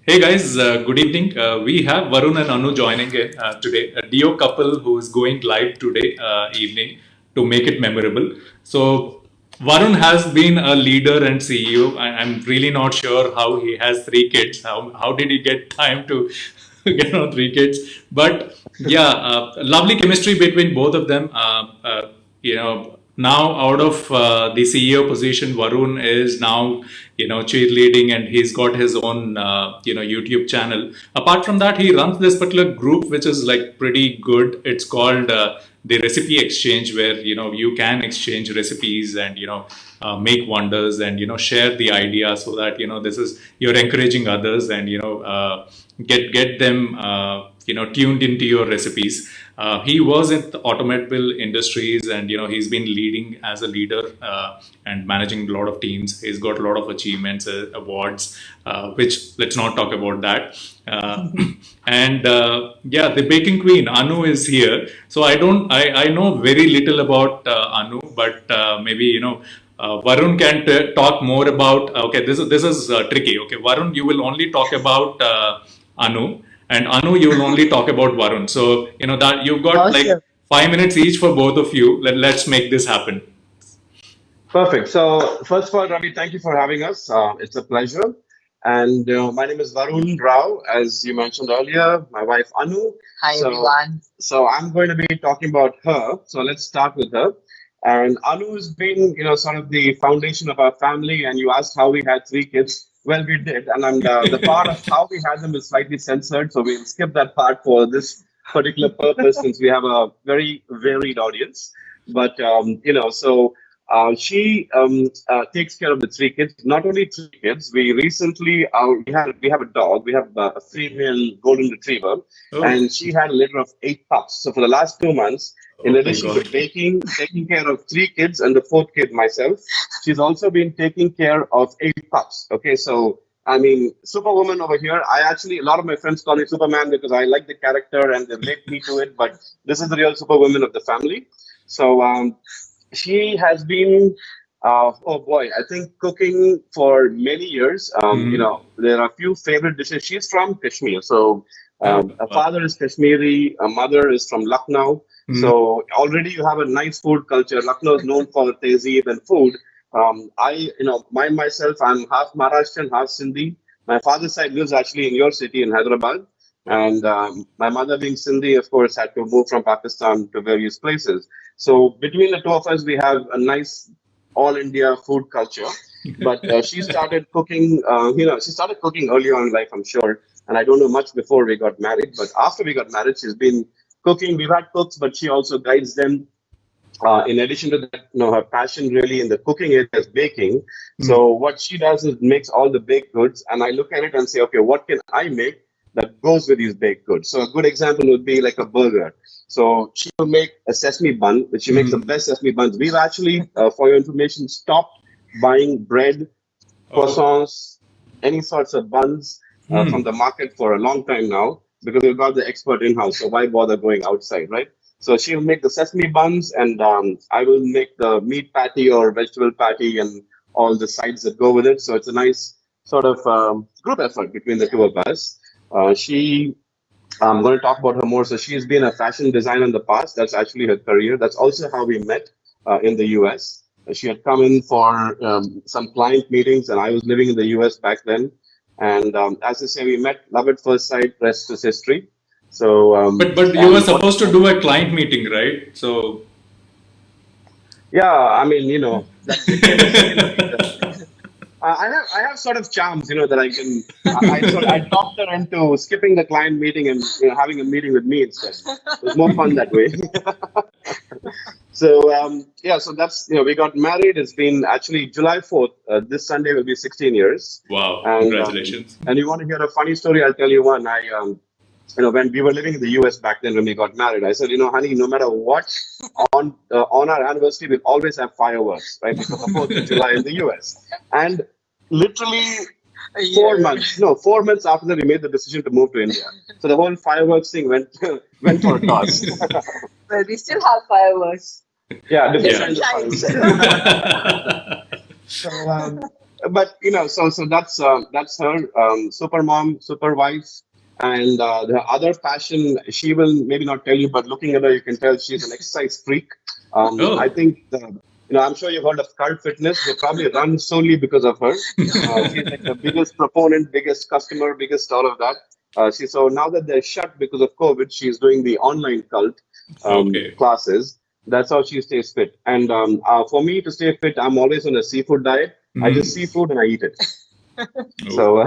Hey guys, good evening. We have Varun and Anu joining in today, a Dio couple who is going live today evening to make it memorable. So, Varun has been a leader and CEO. I'm really not sure how he has three kids. How did he get time to get on three kids? But yeah, lovely chemistry between both of them. Now out of the CEO position, Varun is now cheerleading, and he's got his own YouTube channel. Apart from that, he runs this particular group which is like pretty good. It's called the Recipe Exchange, where you can exchange recipes and make wonders, and share the idea, so that this is, you're encouraging others, and get them tuned into your recipes. He was in the automobile industries, and he's been leading as a leader, and managing a lot of teams. He's got a lot of achievements, awards, which, let's not talk about that. And yeah, the baking queen Anu is here. So I know very little about Anu, but maybe Varun can talk more about. Okay, this is tricky. Okay, Varun, you will only talk about Anu, and Anu, you will only talk about Varun. So that you've got like Awesome. 5 minutes each for both of you. Let's make this happen. Perfect. So, first of all, Ravi, thank you for having us. It's a pleasure. And my name is Varun Rao, as you mentioned earlier, my wife Anu. Hi, So, everyone. so I'm going to be talking about her. So let's start with her. And Anu has been, sort of the foundation of our family. And you asked how we had three kids. Well, we did, and the part of how we had them is slightly censored, so we'll skip that part for this particular purpose since we have a very varied audience. But she takes care of the three kids. Not only three kids, we recently we have a dog. We have a female golden retriever, Oh, and she had a litter of eight pups. So for the last 2 months, in oh my addition to God. taking care of three kids and the fourth kid myself, she's also been taking care of eight pups. Okay, so I mean, Superwoman over here. I actually, a lot of my friends call me Superman because I like the character and they relate me to it. But this is the real Superwoman of the family. So she has been, oh boy, I think cooking for many years. Mhm. There are a few favorite dishes. She's from Kashmir, so Oh, her wow. father is Kashmiri, her mother is from Lucknow. Mhm. So already you have a nice food culture. Lucknow is known for tehzeeb and food. Myself, I'm half Maharashtrian, half Sindhi. My father's side lives actually in your city in Hyderabad. And my mother, being Sindhi, of course, had to move from Pakistan to various places. So between the two of us, we have a nice all India food culture. But she started cooking. She started cooking early on in life, I'm sure. And I don't know much before we got married. But after we got married, she's been cooking. We've had cooks, but she also guides them. In addition to that, her passion really in the cooking area is baking. Mhm. So what she does is makes all the baked goods, and I look at it and say, okay, what can I make that goes with these baked goods? So a good example would be like a burger. So she will make a sesame bun, which she makes the Mhm. best sesame buns. We've actually, for your information, stopped buying bread, Oh. croissants, any sorts of buns from Hmm. the market for a long time now because we've got the expert in house. So why bother going outside, right? So she'll make the sesame buns, and I will make the meat patty or vegetable patty and all the sides that go with it. So it's a nice sort of group effort between the two of us. I'm going to talk about her more. So she's been a fashion designer in the past. That's actually her career. That's also how we met in the US. She had come in for some client meetings, and I was living in the US back then. And as I say, we met, love at first sight, rest is history. So, But you were and what supposed to do a client meeting, right? So. Yeah, I mean, that became a second nature. I have sort of charms, that I can. I talked her into skipping the client meeting and having a meeting with me instead. It was more fun that way. So yeah, so that's we got married. It's been actually July 4th. This Sunday will be 16 years. Wow, And congratulations. you want to hear a funny story? I'll tell you one. When we were living in the US back then when we got married, I said, honey, no matter what, on our anniversary, we'll always have fireworks, right? Because the 4th of July in the US. And literally A 4 months, year. no, 4 months after that, we made the decision to move to India. So the whole fireworks thing went went for a toss. Well, we still have fireworks. Yeah, different Yeah. kinds Different of kinds. fireworks. So But so that's her, super mom, super wife, and the other passion she will maybe not tell you, but looking at her, you can tell she's an exercise freak. I Oh, think I'm sure you've heard of Cult Fitness. They probably run solely because of her. She's like the biggest proponent, biggest customer, biggest all of that. So now that they're shut because of COVID, she's doing the online cult okay. classes. That's how she stays fit. And for me to stay fit, I'm always on a seafood diet. I just see Hmm. food and I eat it. Oh.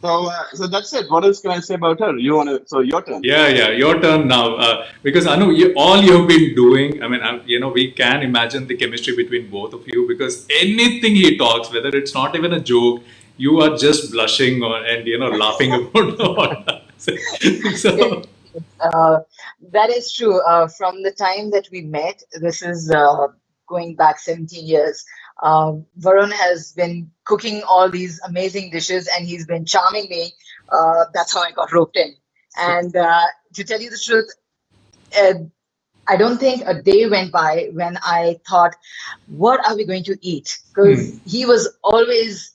So, so that's it. What else can I say about her? You wanna? So your turn. Yeah, yeah, your turn now. Because Anu, all you've been doing, I mean, we can imagine the chemistry between both of you because anything he talks, whether it's not even a joke, you are just blushing and laughing about what. Yes, So, yes. That is true. From the time that we met, this is going back 17 years. Varun has been cooking all these amazing dishes and he's been charming me. That's how I got roped in. And to tell you the truth, uh, I don't think a day went by when I thought, what are we going to eat? Because hmm, he was always,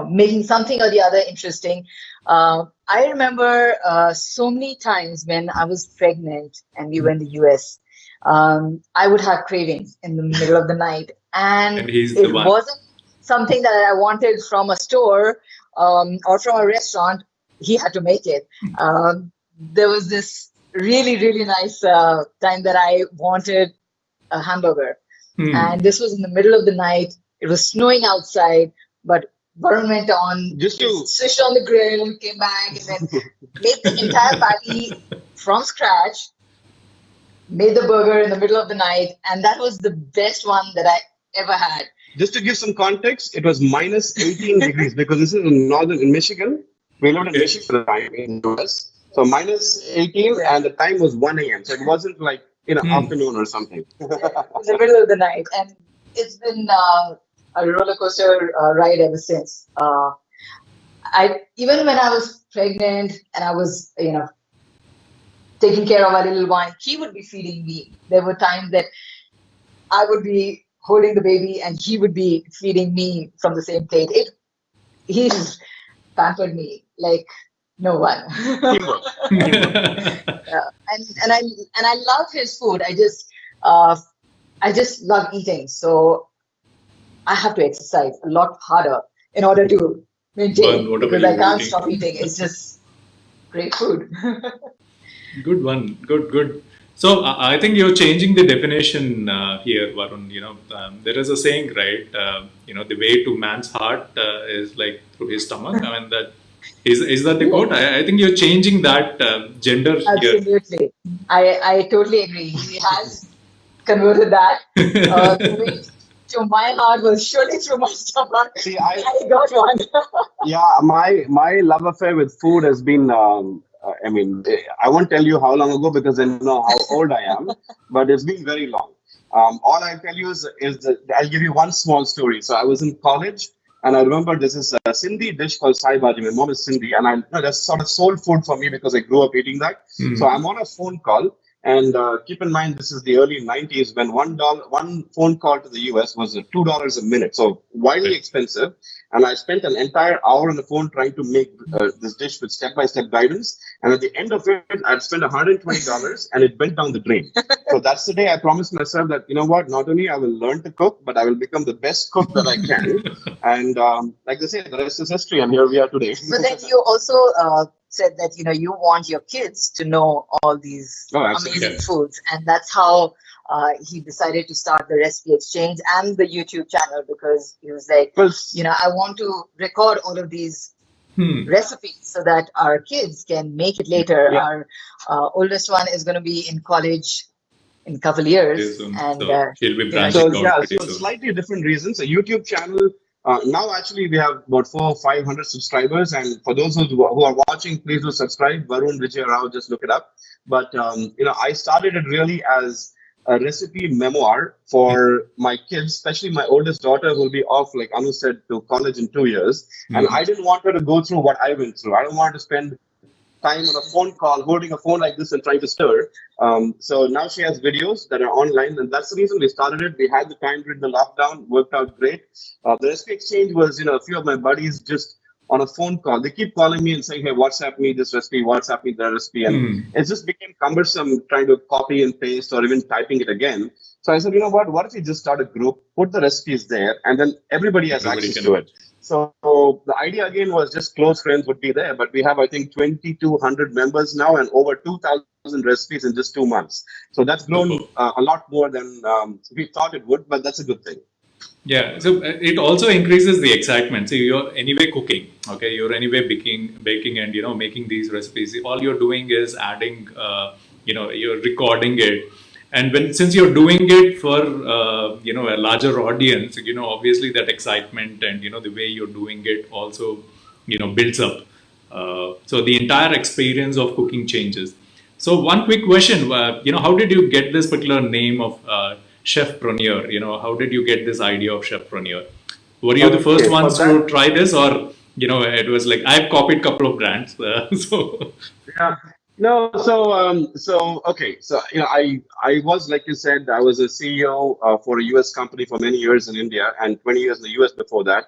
making something or the other interesting. I remember so many times when I was pregnant and we were in the US, I would have cravings in the middle of the night. and And he's the it one. wasn't something that I wanted from a store or from a restaurant. He had to make it. There was this really, really nice time that I wanted a hamburger. Hmm. And this was in the middle of the night. It was snowing outside, but Varun went on, Just to just swished on the grill, came back, and then made the entire patty from scratch, made the burger in the middle of the night. And that was the best one that I ever had. just to give some context, it was minus 18 degrees because this is in Michigan. We lived in Okay. Michigan at the time in the US. So minus 18, Yeah. and the time was 1 a.m. So it wasn't like Hmm. afternoon or something. Yeah, in the middle of the night. And it's been a roller coaster ride ever since. I even when I was pregnant and I was, taking care of our little one, he would be feeding me. There were times that I would be holding the baby and he would be feeding me from the same plate. He's pampered me like no one. Teamwork, teamwork. Yeah. And I love his food. Uh, I just love eating. So I have to exercise a lot harder in order to Burn maintain whatever because I you're can't eating. stop eating. It's just great food. Good one. Good, good. So I think you're changing the definition here, Varun. There is a saying, right? The way to man's heart is like through his stomach. I mean, that is that the quote? Yes, I think you're changing that gender here. absolutely. I totally agree. He has converted that. The way to my heart was surely through my stomach. See, I got one. yeah, my love affair with food has been. I mean, I won't tell you how long ago because I know how old I am, but it's been very long. All I'll tell you is that I'll give you one small story. So I was in college, and I remember this is a Sindhi dish called Sai Bhaji. My mom is Sindhi, and that's sort of soul food for me because I grew up eating that. So Hmm. I'm on a phone call, and keep in mind this is the early '90s when one phone call to the US was $2 a minute, so widely Right. expensive. And I spent an entire hour on the phone trying to make this dish with step-by-step guidance. And at the end of it, I'd spent $120 and it went down the drain. So that's the day I promised myself that, you know what, not only I will learn to cook, but I will become the best cook that I can. And like they say, the rest is history. And here we are today. But then you also said that you want your kids to know all these Oh, absolutely. amazing Yeah. foods, and that's how he decided to start the recipe exchange and the YouTube channel because he was like, Well, I want to record all of these Hmm. recipes so that our kids can make it later. yeah. Our oldest one is going to be in college in a couple of years, and So he'll be she, branching So out yeah, pretty so soon. slightly different reasons. A YouTube channel. Now actually we have about 400 or 500 subscribers, and for those who are watching, please do subscribe. Varun Vijay Rao, just look it up. But I started it really as a recipe memoir for my kids, especially my oldest daughter, who will be off, like Anu said, to college in 2 years. And Hmm. I didn't want her to go through what I went through. I don't want her to spend time on a phone call, holding a phone like this and trying to stir. So now she has videos that are online, and that's the reason we started it. We had the time during the lockdown, worked out great. The recipe exchange was, a few of my buddies just on a phone call. They keep calling me and saying, "Hey, WhatsApp me this recipe, WhatsApp me that recipe," and it just became cumbersome trying to copy and paste or even typing it again. So I said, you know what? What if we just start a group, put the recipes there, and then everybody has Everybody access can. to it. So the idea again was just close friends would be there, but we have I think 2,200 members now and over 2,000 recipes in just 2 months. So that's grown Superb. a lot more than we thought it would, but that's a good thing. Yeah, so it also increases the excitement. See, you're anyway cooking, okay? You're anyway baking, and making these recipes. All you're doing is adding, you're recording it, and since you're doing it for a larger audience, obviously that excitement and the way you're doing it also builds up. So the entire experience of cooking changes. So one quick question, how did you get this particular name of Chef-preneur? How did you get this idea of Chef-preneur? Were you the first Okay, for ones that, to try this, or it was like I've copied a couple of brands, so yeah. No, so okay, so I was like you said, I was a CEO for a US company for many years in India and 20 years in the US before that.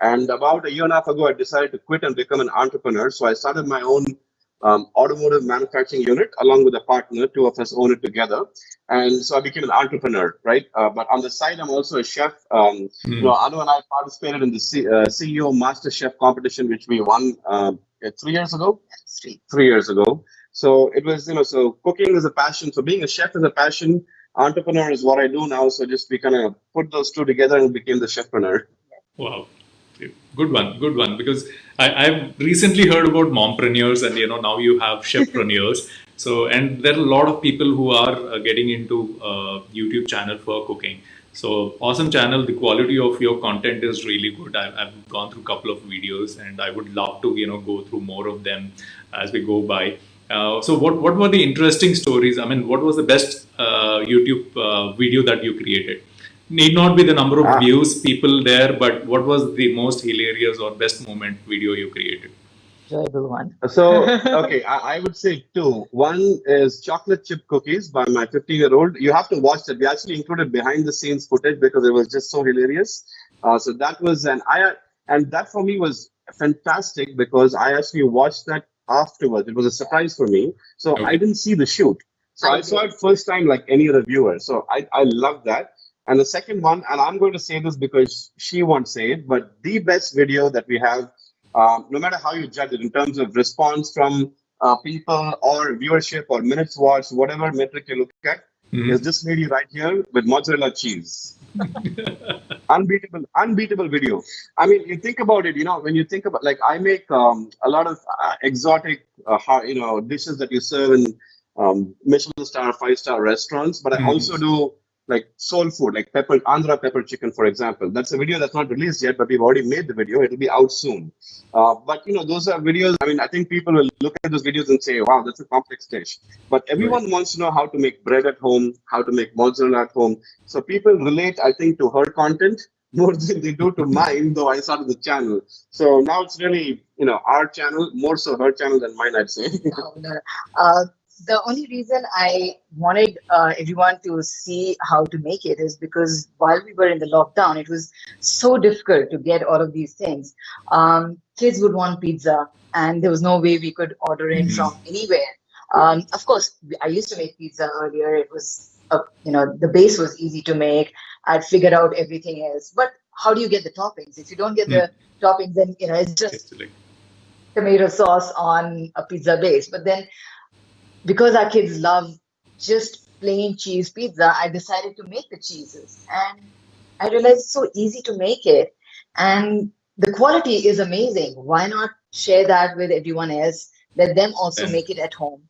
And about a year and a half ago, I decided to quit and become an entrepreneur. So I started my own automotive manufacturing unit along with a partner. Two of us own it together, and so I became an entrepreneur, right? But on the side, I'm also a chef. Anu and I participated in the CEO Master Chef competition, which we won 3 years ago. 3 years ago. So it was, so cooking is a passion. So being a chef is a passion. Entrepreneur is what I do now. So just we kind of put those two together and became the chefpreneur. wow, good one, good one. Because I've recently heard about mompreneurs, and now you have chefpreneurs. So, and there are a lot of people who are getting into YouTube channel for cooking. So awesome channel. The quality of your content is really good. I've gone through a couple of videos, and I would love to go through more of them as we go by. So what were the interesting stories? I mean, what was the best YouTube video that you created? Need not be the number of Ah, views, people there, but what was the most hilarious or best moment video you created? Enjoyable one. so, okay, I would say two. One is chocolate chip cookies by my 15-year-old. You have to watch that. We actually included behind the scenes footage because it was just so hilarious. So that was and that for me was fantastic because I actually watched that afterwards. It was a surprise for me. So I Okay. didn't see the shoot. So I I saw did. it first time like any other viewer. So I love that. And the second one, and I'm going to say this because she won't say it, but the best video that we have, no matter how you judge it in terms of response from people or viewership or minutes watched, whatever metric you look at, is Mhm. this lady right here with mozzarella cheese. Unbeatable video. I mean, you think about it, when you think about, like, I make a lot of exotic, dishes that you serve in Michelin star, five-star restaurants, but I also Mhm. do like soul food, like Andhra pepper chicken, for example. That's a video that's not released yet, but we've already made the video. It'll be out soon. But those are videos. I mean, I think people will look at those videos and say, "Wow, that's a complex dish." But Right. everyone wants to know how to make bread at home, how to make mozzarella at home. So people relate, I think, to her content more than they do to mine, though I started the channel. So now it's really, our channel, more so her channel than mine, I'd say. No, no. Uh, the only reason I wanted everyone to see how to make it is because while we were in the lockdown, it was so difficult to get all of these things. Kids would want pizza, and there was no way we could order in from anywhere. Of course, I used to make pizza earlier. It was, the base was easy to make. I'd figured out everything else. But how do you get the toppings? If you don't get the toppings, then it's just Actually. tomato sauce on a pizza base. But then because our kids love just plain cheese pizza, I decided to make the cheeses. And I realized it's so easy to make it. And the quality is amazing. Why not share that with everyone else? Let them also Then, make it at home.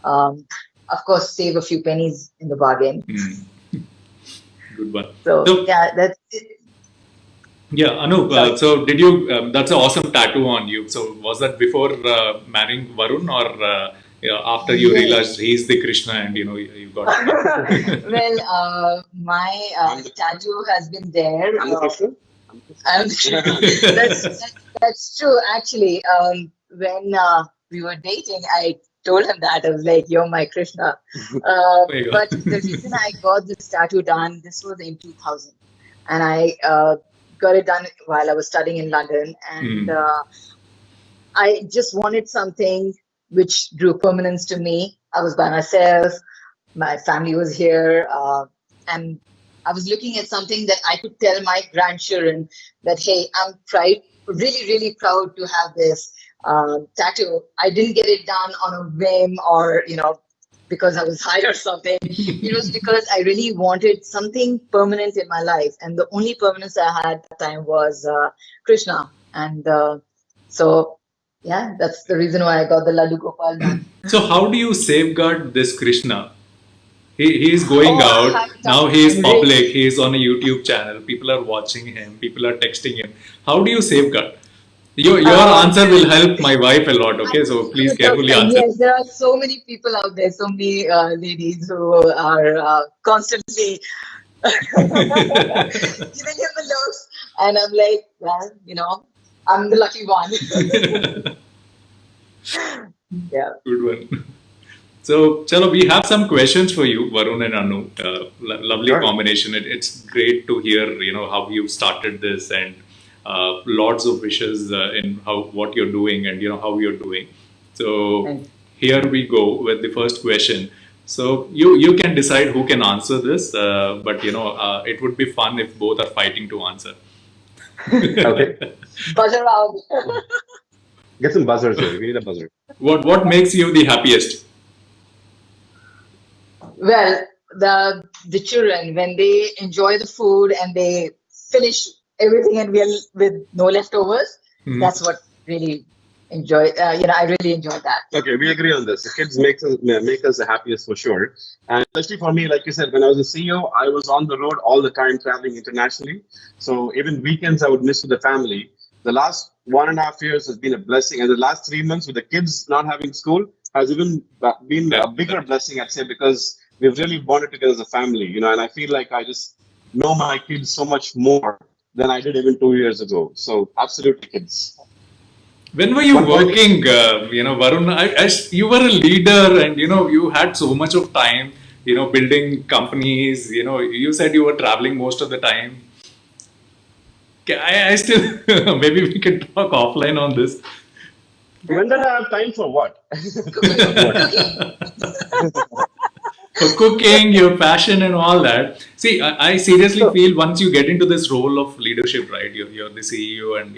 Um, of course, save a few pennies in the bargain. good one. So, So, yeah, that's it. yeah, Anup, Sorry. so did you, that's an awesome tattoo on you. So was that before marrying Varun, or after you realized Yes. he's the Krishna and you got it? Well, my I'm the Krishna. tattoo has been there. I'm the Krishna. I'm the Um, Krishna. that's that's true. Actually, when we were dating, I told him that. I was like, "You're my Krishna." There you But go. the reason I got this tattoo done, this was in 2000, and I got it done while I was studying in London, and Mm. I just wanted something which drew permanence to me. I was by myself, my family was here, and I was looking at something that I could tell my grandchildren that, hey, I'm really, really proud to have this tattoo. I didn't get it done on a whim or, because I was high or something. It was because I really wanted something permanent in my life. And the only permanence I had at that time was Krishna. And so, yeah, that's the reason why I got the Laddu Gopal done. So how do you safeguard this Krishna? He is going Oh, I out have now. done. He is I'm public. really He is on a YouTube channel. People are watching him. People are texting him. How do you safeguard? Your um, answer will help my wife a lot. Okay, so please carefully answer. yes, there are so many people out there, so many ladies who are constantly giving him the looks, and I'm like, well, I'm the lucky one. Yeah. Good one. So, chalo, we have some questions for you, Varun and Anu. Lovely Sure. combination. It's great to hear, how you started this and lots of wishes in how what you're doing and how you're doing. So, Thank here we go with the first question. So, you can decide who can answer this, but it would be fun if both are fighting to answer. Okay. you. Buzzer out. Get some buzzers here. We need a buzzer. What makes you the happiest? Well, the children, when they enjoy the food and they finish everything and we're with no leftovers, Mhm. that's what really enjoy. I really enjoy that. Okay, we agree on this. The kids make us the happiest for sure. And especially for me, like you said, when I was a CEO, I was on the road all the time traveling internationally. So even weekends I would miss with the family. The last 1.5 years has been a blessing, and the last 3 months with the kids not having school has even been Yeah. a bigger blessing, I'd say, because we've really bonded together as a family, and I feel like I just know my kids so much more than I did even 2 years ago. So absolutely, kids. When were you One point. working, Varun? You were a leader and, you had so much of time, building companies. You said you were traveling most of the time. I still, maybe we can talk offline on this. When did I have time for what? Cooking. For cooking, your passion and all that. See, I seriously So, feel once you get into this role of leadership, right? You're the CEO, and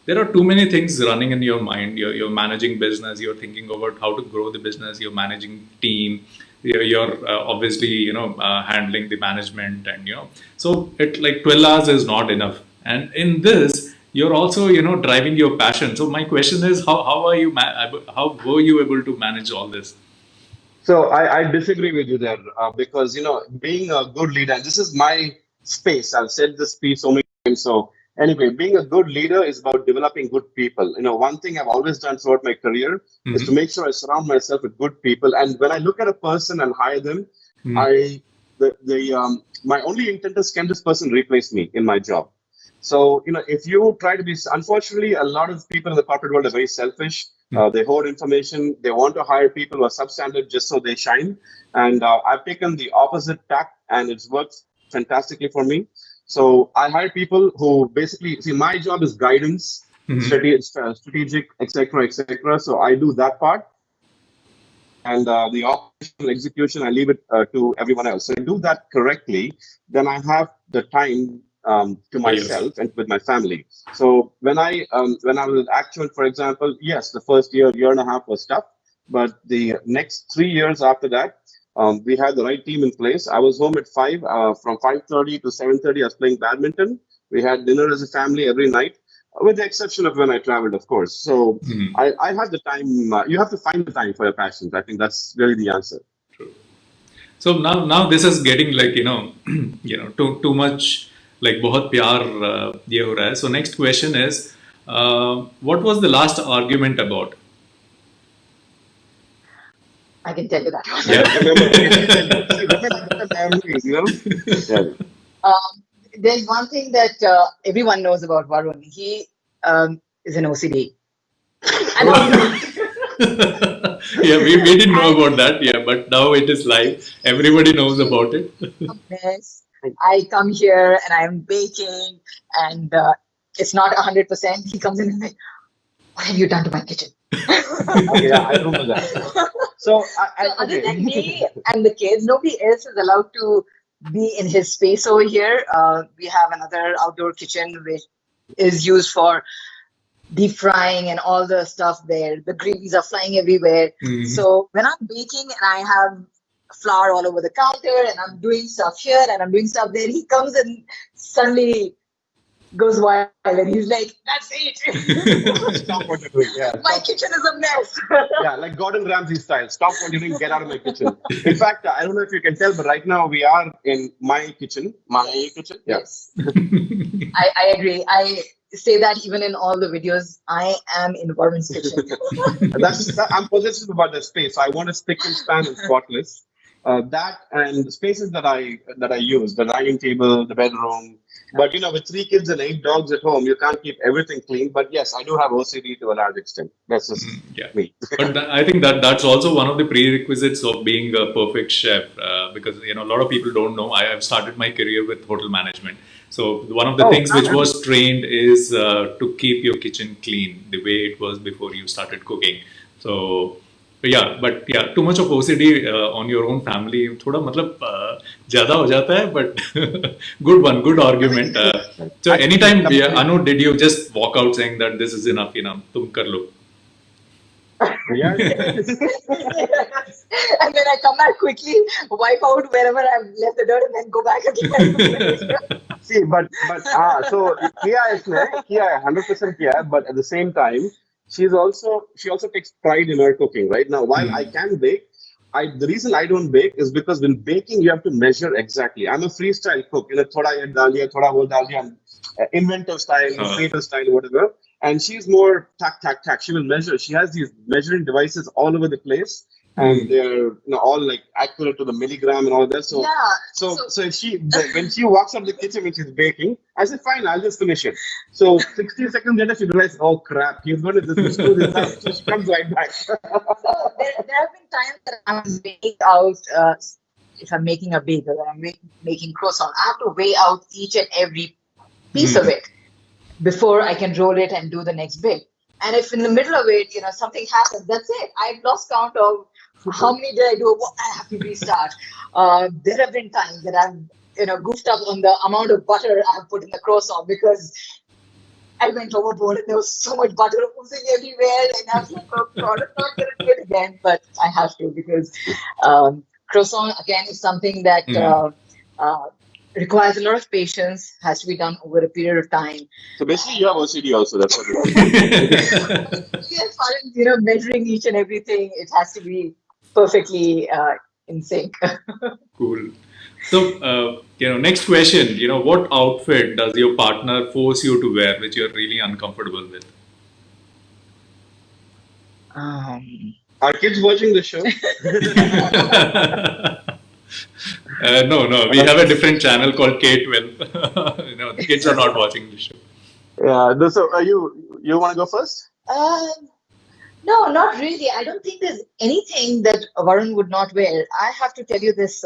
there are too many things running in your mind. You're managing business. You're thinking about how to grow the business. You're managing team. You're obviously handling the management, and so it like 12 hours is not enough. And in this, you're also driving your passion. So my question is, how were you able to manage all this? so I disagree with you there because being a good leader, and this is my space. I've said this speech so many times. So anyway, being a good leader is about developing good people. One thing I've always done throughout my career is to Hmm. make sure I surround myself with good people. And when I look at a person and hire them, Hmm. I the my only intent is, can this person replace me in my job? So, if you try to be, unfortunately, a lot of people in the corporate world are very selfish. They hoard information. They want to hire people who are substandard just so they shine. And I've taken the opposite tack, and it's worked fantastically for me. So I hire people who basically see my job is guidance, Hmm. strategic, etc., etc. So I do that part, and the operational execution I leave it to everyone else. So I do that correctly, then I have the time to For yours. myself and with my family. So when I was at Actual, for example, yes, the first year and a half was tough, but the next 3 years after that, we had the right team in place. I was home at 5. From 5:30 to 7:30, I was playing badminton. We had dinner as a family every night, with the exception of when I traveled, of course. So Hmm. I have the time. You have to find the time for your passions. I think that's really the answer. True. So now this is getting like too much like बहुत प्यार ये हो रहा है. So next question is, what was the last argument about? I can tell you that one. Yeah. Remember, okay, please tell me. See, women have better memories. Yeah. There's one thing that everyone knows about Varun. He is an OCD. And I'm not. Yeah, we didn't know about that. Yeah, but now it is live. Everybody knows about it. A mess. I come here and I'm baking, and it's not 100%. He comes in and like, what have you done to my kitchen? Yeah, I remember that. So, Other than me and the kids, nobody else is allowed to be in his space over here. We have another outdoor kitchen which is used for deep frying and all the stuff there. The greens are flying everywhere. So when I'm baking and I have flour all over the counter and I'm doing stuff here and I'm doing stuff there, he comes and suddenly goes wild and he's like, that's it. Stop what you're doing. Yeah. My kitchen is a mess. Yeah, like Gordon Ramsay style. Stop what you're doing, get out of my kitchen. In fact, I don't know if you can tell, but right now we are in my kitchen. My kitchen? Yeah. Yes. I agree. I say that even in all the videos, I am in Varun's kitchen. I'm possessive about the space. I want a spick and span and spotless. That and the spaces that I use, the dining table, the bedroom. But with 3 kids and 8 dogs at home, you can't keep everything clean. But yes, I do have OCD to a large extent. That's just me. But I think that's also one of the prerequisites of being a perfect chef, because a lot of people don't know. I have started my career with hotel management. So one of the things which was trained is to keep your kitchen clean the way it was before you started cooking. So too much of OCD on your own family थोड़ा मतलब ज़्यादा हो जाता है, but good argument. So anytime, Anu, did you just walk out saying that this is enough, तुम कर लो? Yeah. And then I come back quickly, wipe out wherever I've left the dirt, and then go back again. See, so Kia 100% Kia, but at the same time, she also takes pride in her cooking. Right now, while I can bake, the reason I don't bake is because when baking you have to measure exactly. I'm a freestyle cook. Thoda ye dal diya, thoda wo dal diya, inventive style, creative style, whatever. And she's more tack. She will measure. She has these measuring devices all over the place, and they're all like accurate to the milligram and all that. So if when she walks up the kitchen when she's baking, I said, fine, I'll just finish it. So 16 seconds later, she realizes, oh crap, he's going to just screw this up. So she comes right back. So there have been times that I'm weighing out, if I'm making a bagel or I'm making croissant, I have to weigh out each and every piece of it before I can roll it and do the next bit. And if in the middle of it, something happens, that's it. I've lost count of how many did I do? I have to restart. There have been times that I've goofed up on the amount of butter I have put in the croissant because I went overboard and there was so much butter oozing everywhere. And I was like, oh God, I'm not going to do it again. But I have to because croissant, again, is something that requires a lot of patience, has to be done over a period of time. So basically, you have OCD also. That's what you're As far as measuring each and everything, it has to be perfectly in sync. Cool. So, next question. What outfit does your partner force you to wear, which you're really uncomfortable with? Are kids watching the show? No. We have a different channel called K12. The kids are not watching the show. Yeah. So, you want to go first? No, not really. I don't think there's anything that Varun would not wear. I have to tell you this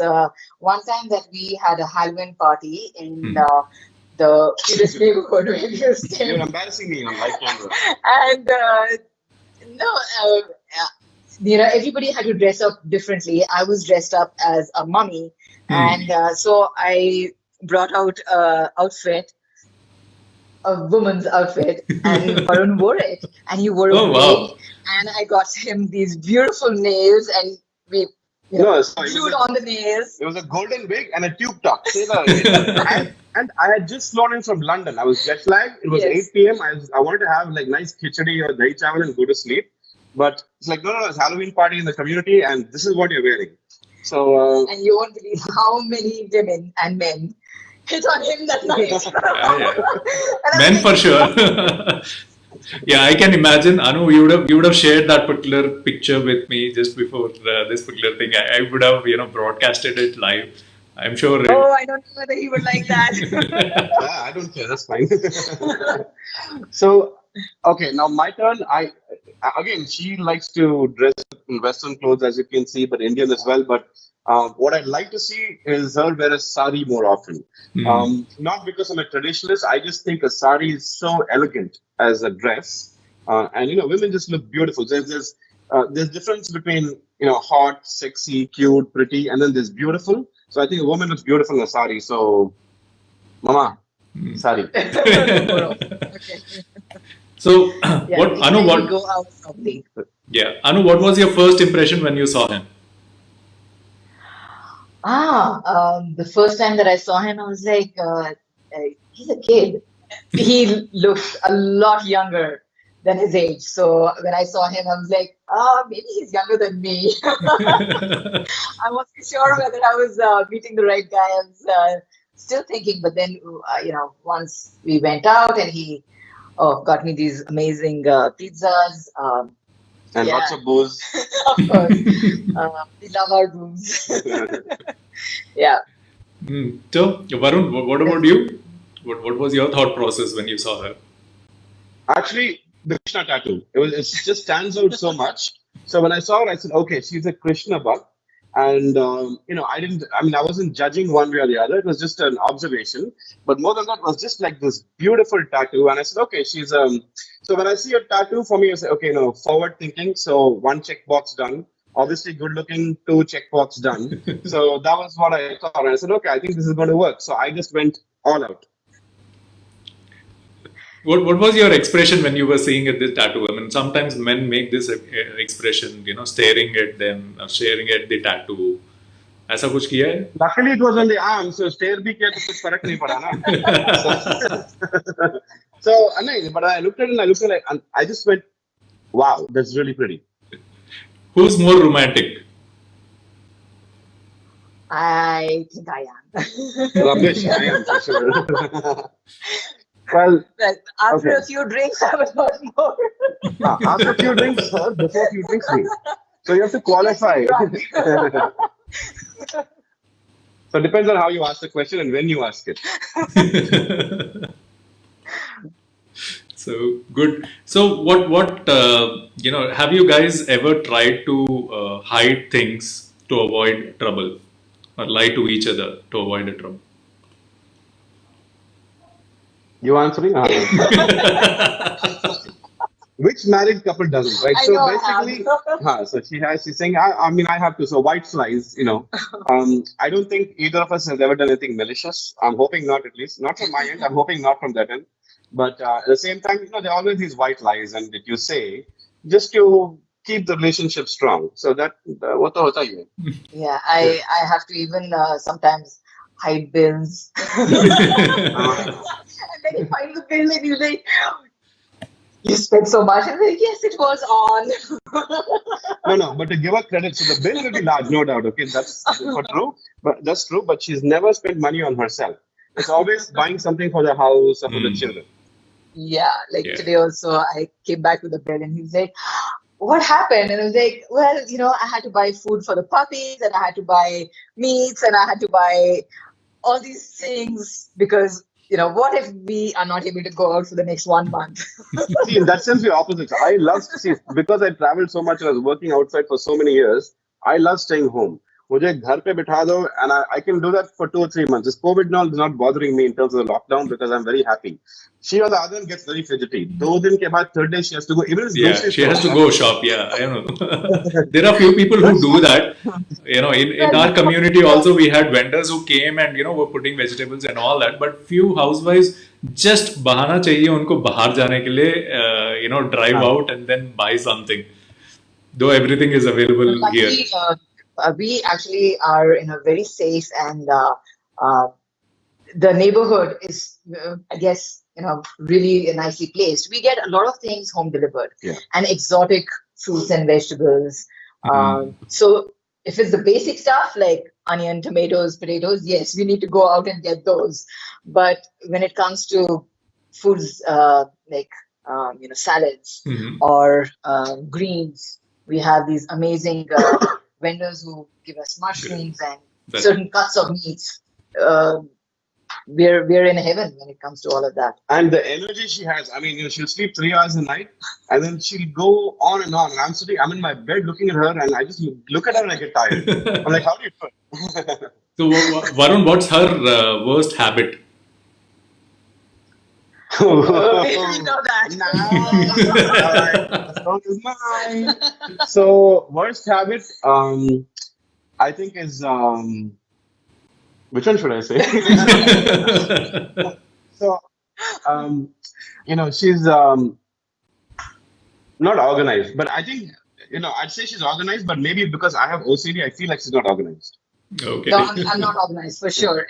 one time that we had a Halloween party in the cutest neighborhood where we stay. You're embarrassing me on live camera. And everybody had to dress up differently. I was dressed up as a mummy, and so I brought out an outfit, a woman's outfit, and Varun wore it, and he wore a wig, and I got him these beautiful nails, and we glued on the nails. It was a golden wig and a tube top. And I had just flown in from London. I was jet lagged. It was 8 p.m. I wanted to have like nice khichdi or dahi chawal and go to sleep. But it's like, no, it's Halloween party in the community, and this is what you're wearing. So, and you won't believe how many women and men hit on him that night. Men for sure. Yeah, I can imagine. Anu, you would have shared that particular picture with me just before this particular thing. I would have broadcasted it live. I'm sure. I don't know whether he would like that. I don't care. That's fine. So Okay, now my turn. Again, she likes to dress in Western clothes, as you can see, but Indian as well. But what I'd like to see is her wear a sari more often. Hmm. Not because I'm a traditionalist. I just think a sari is so elegant as a dress, and women just look beautiful. There's difference between hot, sexy, cute, pretty, and then there's beautiful. So I think a woman looks beautiful in a sari. So, mama, sari. No more of. Okay. So, Yeah, what next Anu? time we What? go out probably. Yeah, Anu. What was your first impression when you saw him? The first time that I saw him, I was like, he's a kid. He looked a lot younger than his age. So when I saw him, I was like, maybe he's younger than me. I wasn't sure whether I was meeting the right guy. I was still thinking, but then, once we went out and he got me these amazing pizzas. And lots Yeah, of booze. of course. We love our booze. Yeah. So, Varun, what about you? What was your thought process when you saw her? Actually, the Krishna tattoo. It just stands out so much. So when I saw her, I said, okay, she's a Krishna buck. And I wasn't judging one way or the other. It was just an observation. But more than that, it was just like this beautiful tattoo. And I said, okay, she's. So when I see a tattoo, for me, I say, okay, forward thinking. So one checkbox done. Obviously, good looking, two checkbox done. So that was what I thought. And I said, okay, I think this is going to work. So I just went all out. What was your expression when you were seeing at this tattoo? I mean, sometimes men make this expression, staring at them, staring at the tattoo. ऐसा कुछ किया है? Luckily, it was on the arm, so stare bhi kiya to kuch farak nahi pada na. But I looked at it and I looked at it and I just went, wow, that's really pretty. Who's more romantic? I think I am. Rubbish, I am for sure. Well, Well, after okay. a few drinks, I was not more. After a few drinks, sir, before a few drinks, me. So you have to qualify. So it depends on how you ask the question and when you ask it. So good. So what have you guys ever tried to hide things to avoid trouble or lie to each other to avoid a trouble? You answering? Which married couple doesn't, right? I So know I basically, have. so she's saying, I mean, I have to. So white flies, I don't think either of us has ever done anything malicious. I'm hoping not, at least. Not from my end. I'm hoping not from that end. But at the same time, there are always these white lies and that you say just to keep the relationship strong. So that, what the hota hai? Yeah, I have to even sometimes hide bills. And then you find the bill and you're like, you spent so much. And I'm like, yes, it was on. No, but to give her credit, so the bill will be large, no doubt. Okay, that's for true. But that's true. But she's never spent money on herself. It's always buying something for the house or for the children. Yeah, like Yeah. today also, I came back with a bill and he's like, what happened? And I was like, well, I had to buy food for the puppies and I had to buy meats and I had to buy all these things because, what if we are not able to go out for the next 1 month? See, in that sense, we're opposites. I love, see, because I traveled so much and I was working outside for so many years, I love staying home. मुझे घर पे बिठा दो, and I can do that for 2 or 3 months. This COVID now is not bothering me in terms of the lockdown because I'm very happy. She, on the other hand, gets very fidgety. 2 दिन के बाद, third day, she has to go. Even if Yeah, grocery she has to store, go shop. Yeah, I know. There are few people who do that. In our community also we had vendors who came and were putting vegetables and all that. But few housewives just बहाना चाहिए उनको बाहर जाने के लिए, drive out and then buy something. Though everything is available here. Luckily, we actually are in a very safe and the neighborhood is, I guess, really nicely placed. We get a lot of things home delivered and exotic fruits and vegetables. So if it's the basic stuff like onion, tomatoes, potatoes, yes, we need to go out and get those. But when it comes to foods like salads or greens, we have these amazing vendors who give us mushrooms and certain cuts of meats. we're in heaven when it comes to all of that. And the energy she has, I mean, she'll sleep 3 hours a night and then she'll go on and on. And I'm in my bed looking at her and I just look at her and I get tired. I'm like, how do you do it? So, Varun, what's her worst habit? We know that. Nice. All right. The song is mine. So, worst habit, I think is, which one should I say? So, she's not organized, but I think, I'd say she's organized, but maybe because I have OCD, I feel like she's not organized. Okay. No, I'm not organized for sure.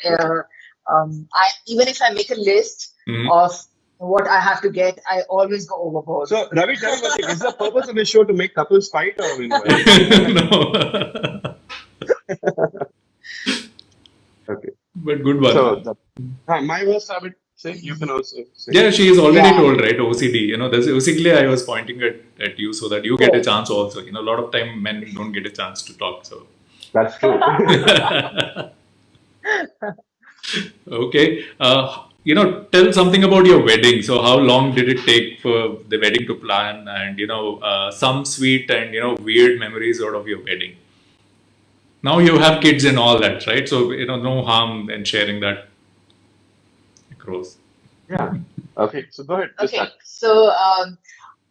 Even if I make a list of what I have to get, I always go overboard. So, Ravi, tell me one thing. Is the purpose of this show to make couples fight or No. Okay. But good one. So, my worst habit, say, you can also say. Yeah, she is already told, right? OCD. Basically, I was pointing at you so that you get a chance also. A lot of time men don't get a chance to talk. So. That's true. Okay. Tell something about your wedding. So, how long did it take for the wedding to plan? And, some sweet and, weird memories out of your wedding. Now you have kids and all that, right? So, no harm in sharing that across. Yeah. Okay. So, go ahead. Okay. So,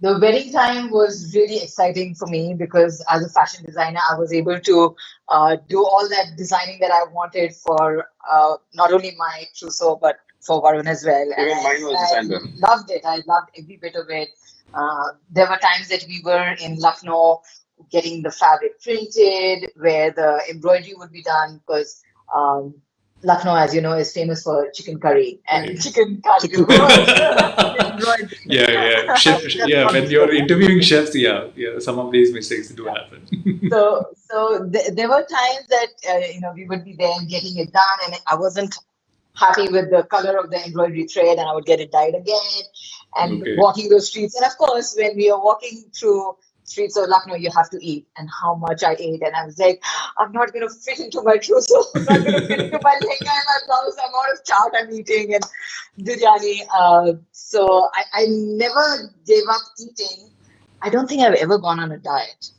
the wedding time was really exciting for me because as a fashion designer, I was able to do all that designing that I wanted for not only my trousseau, but for Varun as well. Even mine was designed. Loved it. I loved every bit of it. There were times that we were in Lucknow getting the fabric printed, where the embroidery would be done, because Lucknow, as you know, is famous for chicken curry and chicken curry. Yeah. When you're interviewing chefs, some of these mistakes do happen. So there were times that we would be there getting it done, and I wasn't happy with the color of the embroidery thread, and I would get it dyed again, and walking those streets. And of course, when we are walking through streets of Lucknow, you have to eat, and how much I ate. And I was like, I'm not going to fit into my trousseau. I'm not going to fit into my lehenga and my blouse. The amount of chaat I'm eating and biryani. So I never gave up eating. I don't think I've ever gone on a diet.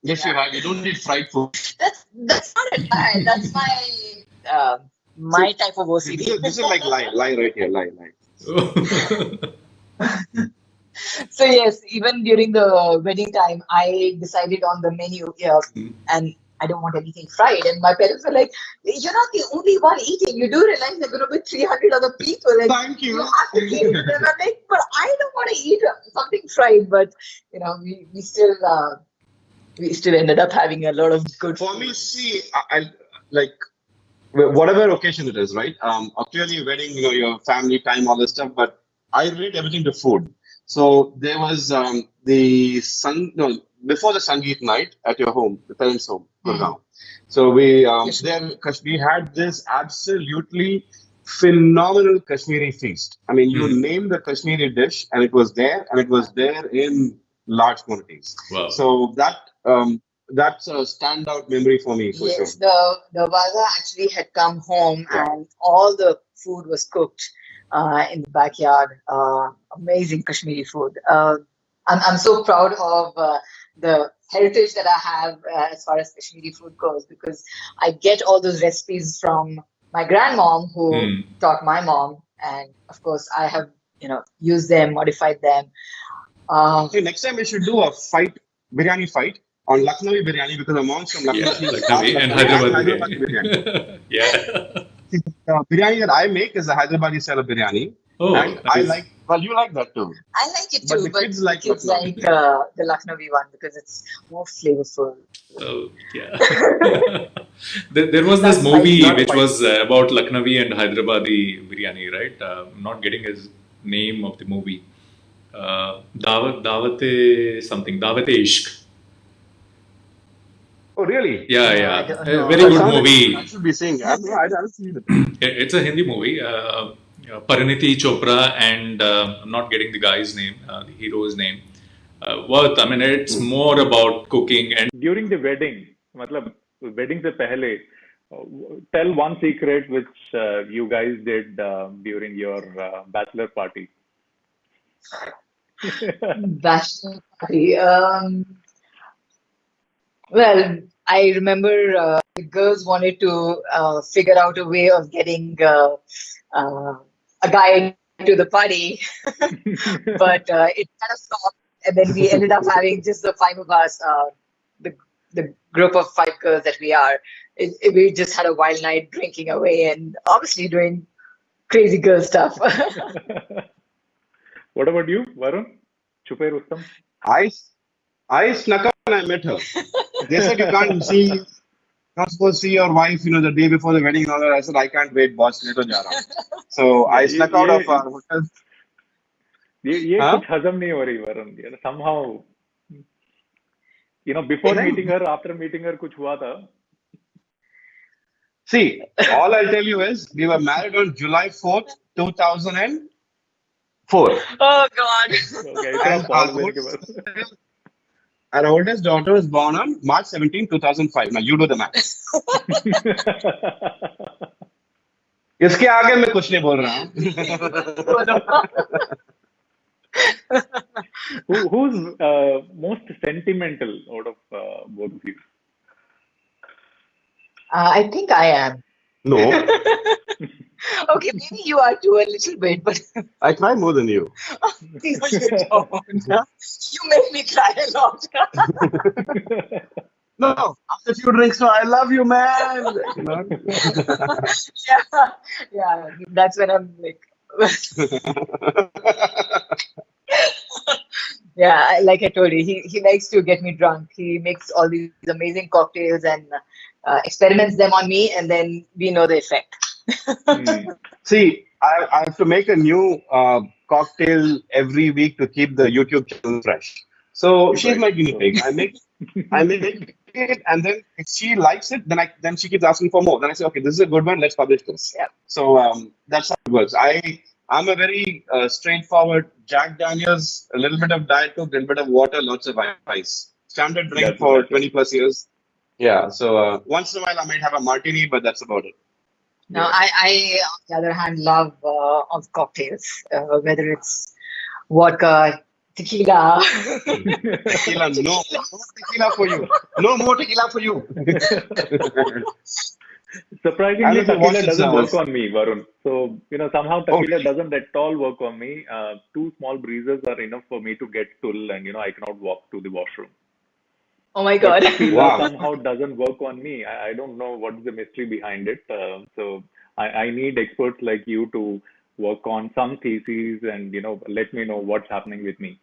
Yes, you have. You don't eat fried food. That's not a diet. That's my type of OCD. This is like lie right here. Lie. So yes, even during the wedding time, I decided on the menu, and I don't want anything fried. And my parents were like, "You're not the only one eating. You do realize there are going to be 300 other people. Like, thank you. You have to keep it." And I'm like, "But I don't want to eat something fried." But we still ended up having a lot of good. For me, see, I like whatever occasion it is, right? Clearly, wedding, your family time, all this stuff. But I relate everything to food. So there was before the Sangeet night at your home, the parents' home, Gurgaon. So we had this absolutely phenomenal Kashmiri feast. I mean, you name the Kashmiri dish, and it was there in large quantities. Wow. So that's a standout memory for me, for sure. Yes, the Waza actually had come home, and all the food was cooked in the backyard. Amazing Kashmiri food. I'm so proud of the heritage that I have as far as Kashmiri food goes, because I get all those recipes from my grandmom, who taught my mom, and of course I have used them, modified them. Next time we should do a biryani fight on Lucknowi biryani, because my mom's from Lucknow. Lucknowi and Hyderabadi biryani. The biryani that I make is a Hyderabadi style of biryani. Oh, and you like that too. I like it too, but the kids like the Lucknowi one because it's more flavorful. Oh, yeah. There was this movie which was about Lucknowi and Hyderabadi biryani, right? I'm not getting his name of the movie. Dawate Ishq. Oh, really? Yeah. Very good movie. I should be saying it. I haven't seen it. It's a Hindi movie. Pariniti Chopra and I'm not getting the guy's name, the hero's name. It's more about cooking. And during the wedding, wedding से पहले tell one secret which you guys did during your bachelor party. Bachelor party. Well, I remember the girls wanted to figure out a way of getting uh, a guy to the party, but it kind of stopped, and then we ended up having just the five of us, the the group of five girls that we are. We just had a wild night drinking away and obviously doing crazy girl stuff. What about you, Varun? Chupe Rustam? I I snuck out and I met her. They said you can't see, not supposed to see your wife, the day before the wedding and all that. I said I can't wait, boss. मैं तो जा रहा हूँ. So Yeah, I snuck out of our hotel. ये Huh? कुछ हजम नहीं हो रही वरुण. Somehow, before नहीं. meeting her, after meeting her, कुछ हुआ था. See, all I'll tell you is we were married on July 4th, 2004. Oh God. Okay, इतना And pause देने के बाद. our oldest daughter was born on March 17, 2005. Now you do the math. इसके आगे मैं कुछ नहीं बोल रहा हूँ. Who's most sentimental out of both of you? I think I am. No, Okay, maybe you are too a little bit, but I cry more than you. no, you don't. You make me cry a lot. No, after a few drinks, no, I love you, man. Yeah, yeah, that's when I'm like, yeah, like I told you, he likes to get me drunk. He makes all these amazing cocktails and experiments them on me, and then we know the effect. Hmm. See, I have to make a new cocktail every week to keep the YouTube channel fresh. So she's Right. my guinea pig. I make it, and then if she likes it, then she keeps asking for more. Then I say, okay, this is a good one. Let's publish this. Yeah. So that's how it works. I'm a very straightforward Jack Daniels, a little bit of Diet Coke, a little bit of water, lots of ice. Standard drink That's for it. 20 plus years. Yeah. So once in a while I might have a martini, but that's about it. Now, I, on the other hand, love all the cocktails, whether it's vodka, tequila. Tequila, no tequila for you. No more tequila for you. Surprisingly, I'll watch tequila this, doesn't work on me, Varun. So, somehow Oh, tequila really? doesn't at all work on me. Two small breezes are enough for me to get full and, I cannot walk to the washroom. Oh my But God. tequila Wow. somehow doesn't work on me. I don't know what is the mystery behind it. So I need experts like you to work on some theses and, let me know what's happening with me.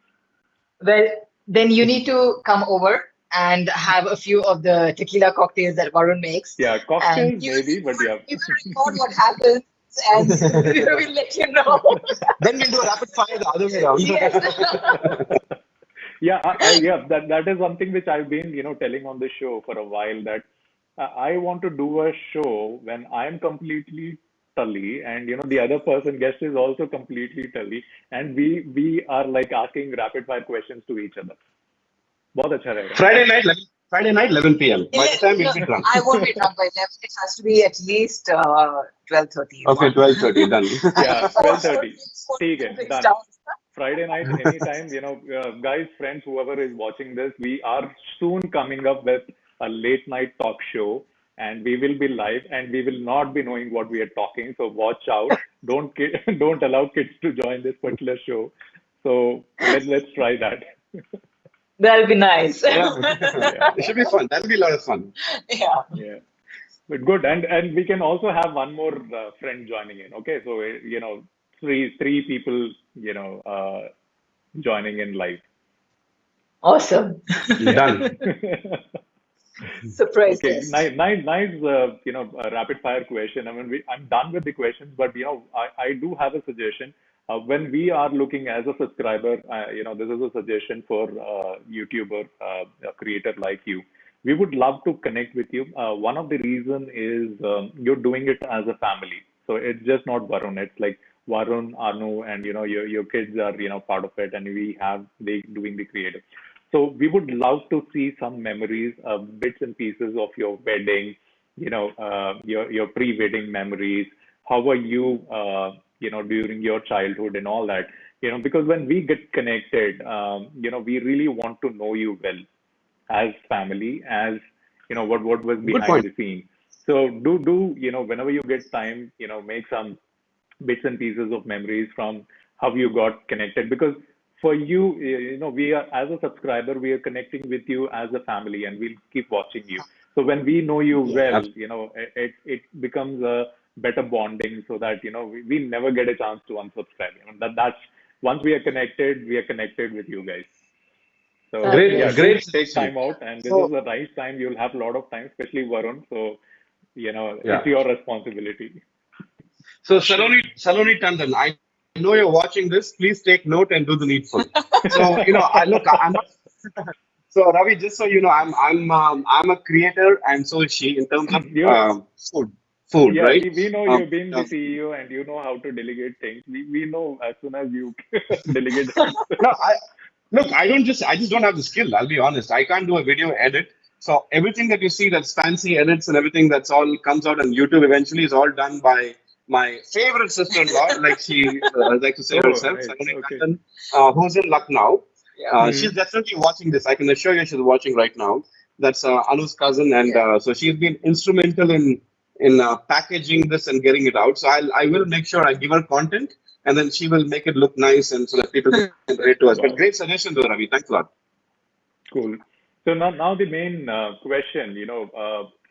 Well, then you need to come over and have a few of the tequila cocktails that Varun makes. Yeah, And cocktails you maybe, but yeah. will record what happens and we will let you know. Then we'll do a rapid fire the other way around. Yes. Yeah, that is something which I've been, telling on the show for a while that I want to do a show when I'm completely tully and, the other person guest is also completely tully and we are like asking rapid fire questions to each other. बहुत अच्छा रहेगा. Friday night, 11 p.m. By the time we'll be drunk. I won't be drunk by 11. It has to be at least 12:30. Okay, 12:30, done. Yeah, 12:30. ठीक है, Things done. down. Friday night, anytime, guys, friends, whoever is watching this, we are soon coming up with a late night talk show and we will be live and we will not be knowing what we are talking. So watch out. Don't allow kids to join this particular show. So let's try that. That'll be nice. Yeah. Yeah. It should be fun. That'll be a lot of fun. Yeah. Yeah. But good. And we can also have one more friend joining in. Okay. So, three people, joining in live. Awesome. Done. Surprise Okay, guest. nice, rapid fire question. I mean, I'm done with the questions, but I do have a suggestion. When we are looking as a subscriber, this is a suggestion for YouTuber, a creator like you. We would love to connect with you. One of the reason is you're doing it as a family, so it's just not Varun. It's like Varun, Anu, and your kids are part of it, and they doing the creative. So we would love to see some memories, bits and pieces of your wedding, your pre-wedding memories. How were you, during your childhood and all that? Because when we get connected, we really want to know you well as family, as what was Good behind point. the scene. So do whenever you get time, make some bits and pieces of memories from how you got connected. Because for you, we are, as a subscriber, we are connecting with you as a family, and we'll keep watching you. So when we know you Yeah. well, it becomes a better bonding, so that we never get a chance to unsubscribe. That's once we are connected with you guys. So yeah, Great, Yes. do great take suggestion. time out, and this is So the right time. You'll have a lot of time, especially Varun. So yeah. it's your responsibility. So Saloni Tandon, I know you're watching this. Please take note and do the needful. So I'm not. So Ravi, just so you know, I'm a creator, and so is she in terms of You food, Yeah, right? we know Um, you've been the um, CEO and you know how to delegate things. We know as soon as you delegate things. no, look, I just don't have the skill. I'll be honest. I can't do a video edit. So everything that you see that's fancy edits and everything that's all comes out on YouTube eventually is all done by my favorite sister-in-law, like she like to say Oh, herself, nice. Saloni Okay. Tandon, who's in Lucknow. Yeah. She's Hmm. definitely watching this. I can assure you she's watching right now. That's Anu's cousin, and Yeah. so she's been instrumental in packaging this and getting it out. So I will make sure I give her content, and then she will make it look nice, and so that people can relate to us. But Wow. great suggestion, though, Ravi. Thanks a lot. Cool. So now the main question,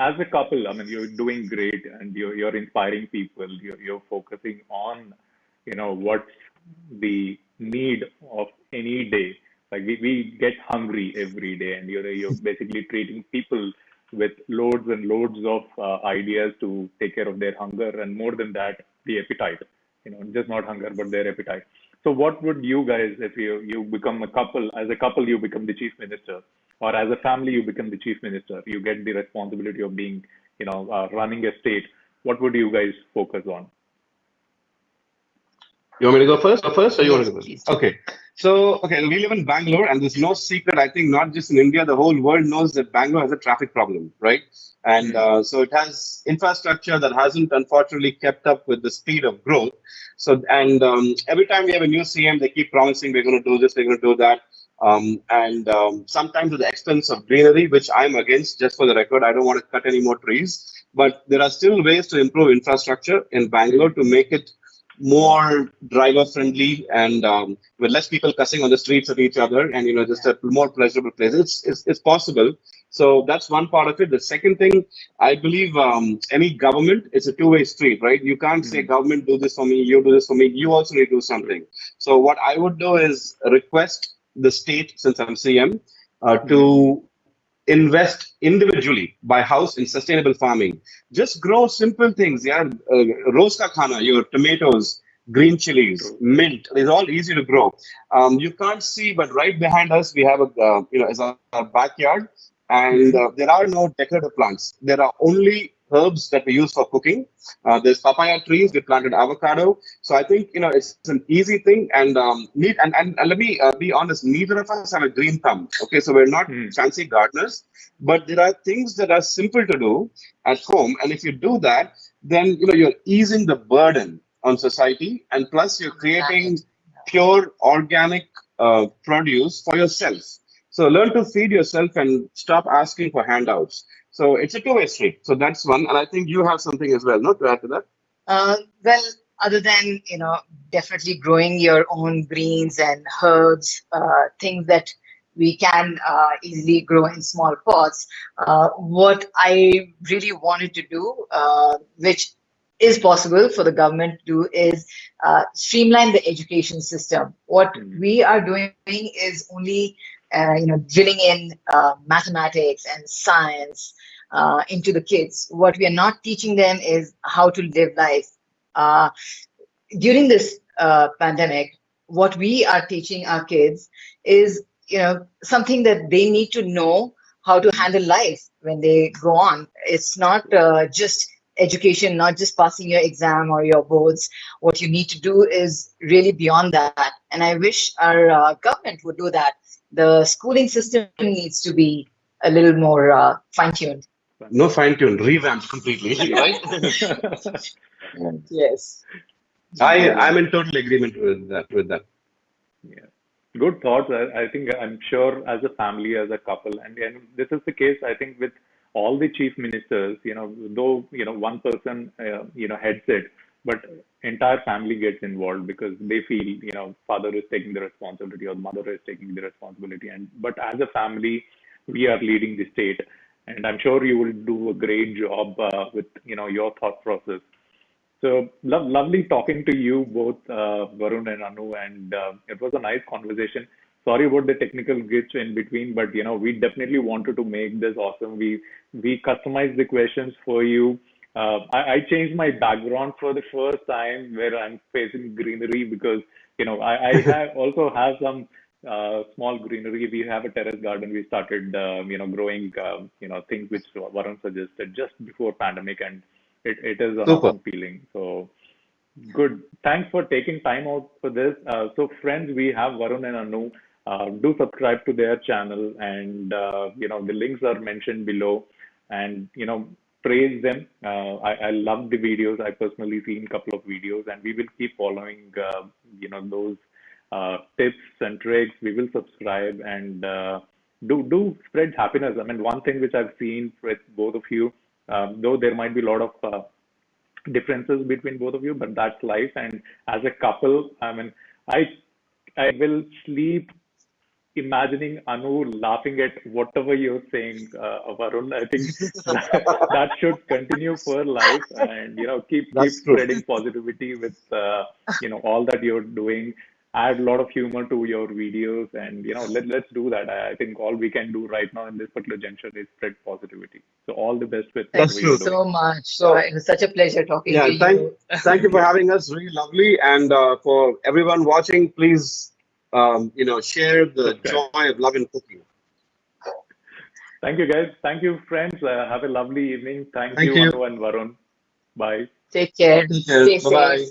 as a couple, I mean, you're doing great and you're inspiring people. You're focusing on, what's the need of any day. Like we get hungry every day, and you're basically treating people with loads and loads of ideas to take care of their hunger, and more than that, the appetite. Just not hunger, but their appetite. So what would you guys, if you become a couple, as a couple you become the chief minister, or as a family you become the chief minister, you get the responsibility of being, running a state. What would you guys focus on? You want me to go first, or you want to Yes, go first? please. Okay. So, okay, we live in Bangalore, and there's no secret. I think not just in India, the whole world knows that Bangalore has a traffic problem, right? And Hmm. so it has infrastructure that hasn't unfortunately kept up with the speed of growth. So, and every time we have a new CM, they keep promising we're going to do this, we're going to do that. And sometimes at the expense of greenery, which I'm against, just for the record. I don't want to cut any more trees. But there are still ways to improve infrastructure in Bangalore Hmm. to make it more driver friendly and with less people cussing on the streets at each other, and just Yeah. a more pleasurable place. It's possible. So that's one part of it. The second thing, I believe, any government is a two-way street, right? You can't say Hmm. government do this for me, you do this for me. You also need to do True. something. So what I would do is request the state, since I'm CM, Hmm. to invest individually by house in sustainable farming. Just grow simple things. Yeah, rose ka khana, your tomatoes, green chilies, True. mint. It's all easy to grow. You can't see, but right behind us we have is our backyard, and Hmm. there are no decorative plants. There are only herbs that we use for cooking. There's papaya trees. We planted avocado. So I think it's an easy thing, and and let me be honest. Neither of us have a green thumb. Okay, so we're not Hmm. fancy gardeners, but there are things that are simple to do at home, and if you do that, then you're easing the burden on society, and plus you're On the creating planet. pure organic produce for yourself. So learn to feed yourself and stop asking for handouts. So it's a two-way street. So that's one, and I think you have something as well, not to add to that. Well, other than, definitely growing your own greens and herbs, things that we can easily grow in small pots, what I really wanted to do, which is possible for the government to do, is streamline the education system. What Hmm. we are doing is only, drilling in mathematics and science into the kids. What we are not teaching them is how to live life. Uh, During this pandemic, what we are teaching our kids is, something that they need to know how to handle life when they go on. It's not just education, not just passing your exam or your boards. What you need to do is really beyond that. And I wish our government would do that. The schooling system needs to be a little more fine tuned. No fine tune, revamped completely, right? Yes. I'm in total agreement with that. Yeah. Good thoughts. I think I'm sure as a family, as a couple, and this is the case, I think, with all the chief ministers, though, one person, heads it, but entire family gets involved because they feel, father is taking the responsibility or mother is taking the responsibility. But as a family, we are leading the state. And I'm sure you will do a great job with, your thought process. So lovely talking to you both, Varun and Anu, and it was a nice conversation. Sorry about the technical glitch in between, but we definitely wanted to make this awesome. We customized the questions for you. I changed my background for the first time where I'm facing greenery because I have also have some small greenery. We have a terrace garden. We started growing things which Varun suggested just before pandemic, and it is an Super. awesome feeling. So good. Thanks for taking time out for this. So friends, we have Varun and Anu. Do subscribe to their channel, and the links are mentioned below. And praise them. I love the videos. I personally seen a couple of videos, and we will keep following those tips and tricks. We will subscribe and do spread happiness. I mean, one thing which I've seen with both of you, though there might be a lot of differences between both of you, but that's life. And as a couple, I mean, I I will sleep imagining Anu laughing at whatever you're saying, Varun. I think that should continue for life, and keep That's true. spreading positivity with all that you're doing. Add a lot of humor to your videos, and let's do that. I think all we can do right now in this particular juncture is spread positivity. So all the best with Thank That's whatever you true. you're doing. so much. So, It was such a pleasure talking yeah, to you. thank you for having us. Really lovely. And for everyone watching, please, share the Subscribe. joy of love in cooking. Thank you, guys. Thank you, friends. Have a lovely evening. Thank Thank you, you. Anu and Varun. Bye. Take care. Take care. Stay Bye bye. safe.